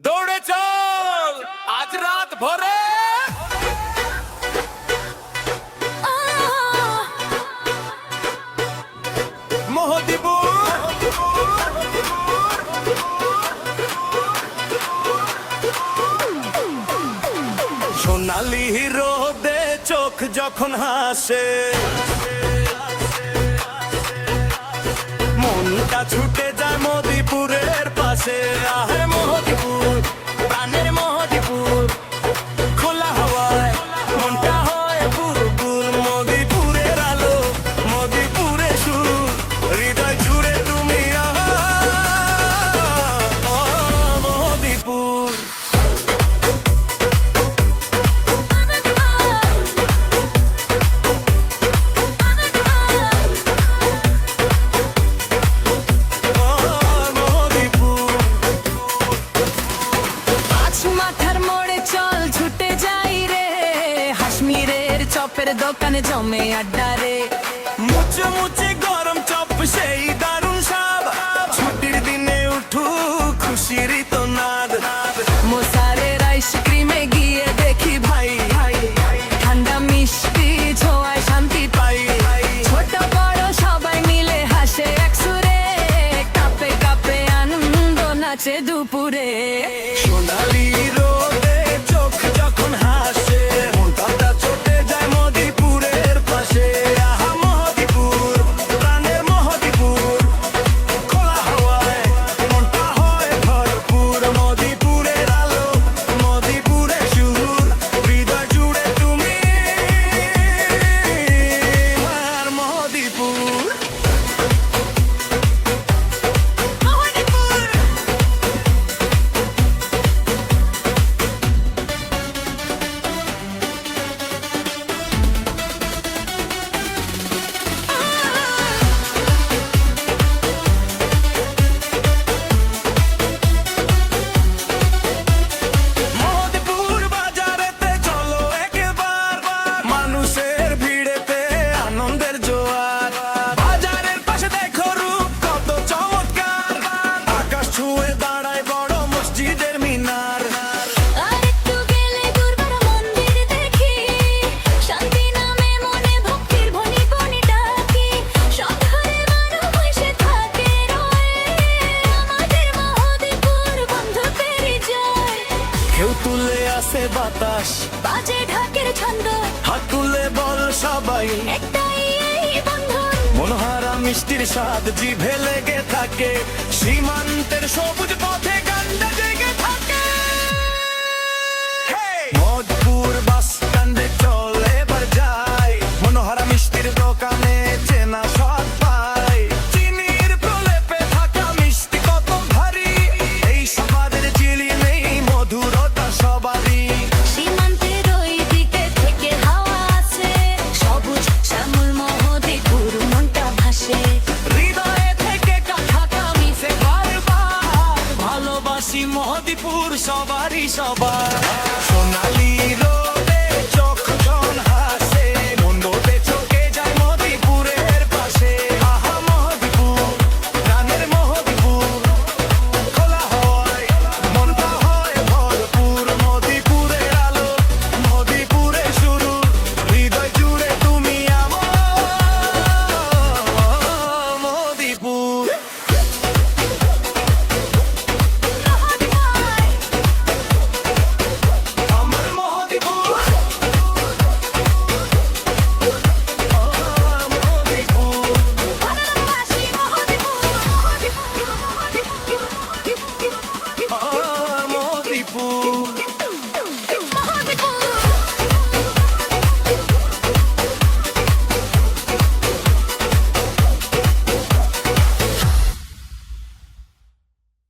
দৌড়ে চল আজ রাত ভরে সোনালি রোদে চোখ যখন হাসে মনটা ছুটে যায় মোদিপুরের পাশে। আহে মোদিপুর, প্রাণের মোদিপুর, খোলা হাওয়ায় মনটা হয় বুলবুল। মোদিপুরের আলো, মোদিপুরে সুর, হৃদয় জুড়ে তুমি মোদিপুর। চপের দোকানে জমে আড্ডা রে, মুচে মুচে গরম চপ সেই দারুণ স্বাদ। ছুটির দিনে উঠু খুশির তো নাদ। মোসারের আইসক্রিমে গিয়ে দেখি ভাই ঠান্ডা মিষ্টি ছোঁয়ায় শান্তি পাই। ছোট বড় সবাই মিলে হাসে এক সুরে, কাপে কাপে আনন্দ নাচে দুপুরে। সোনালি রোদে চোখ যখন হাসে মনটা চটে যায় মোদিপুরের পাশে। আহা মোদিপুর, প্রাণের মোদিপুর, খোলা হাওয়ায় মনটা হয় ভরপুর। মোদিপুরের আলো, মোদিপুরে সুর, হৃদয় জুড়ে তুমি আর মোদিপুর। মোদিপুর বাজারেতে চলো একবার, মানুষের ভিড়েতে আনন্দের জোয়ার। বাজারের পাশে দেখো রূপ কত চমৎকার, আকাশ ছুঁয়ে দাঁড়ায় বড় মসজিদের মিনার। আর একটু গেলে দুর্বার মন্দির দেখি, শান্তি নামে মনে ভক্তির ভনি ভনি ডাকি। সব ঘরে মানুষ বসে থাকে রয়ে, আমাদের মোদিপুর বন্ধুকেরই জয়। কেউ তুলে আসে বাতাস, বাজে ঢাকের ছন্দ, হাত তুলে বল সবাই একটাই এই বন্ধন। মনোহারা মিষ্টির স্বাদ জিভে লেগে থাকে, সীমান্তের সবুজ পথে গানটা জেগে থাকে। মোদিপুর বাস স্ট্যান্ডে চল এবার যাই, মনোহারা মিষ্টির দোকানে চেনা স্বাদ পাই। চিনির প্রলেপে থাকা মিষ্টি কত ভারী, এই স্বাদের চিলি নেই মধুরতা সবারই। সীমান্তের ওই দিকে থেকে হাওয়া আসে, সবুজ শ্যামল মোদিপুর মনটা ভাসে। হৃদয়ে থেকে কথা মিশে বারবার, ভালোবাসি মোদিপুর সবারই সবার। সোনালি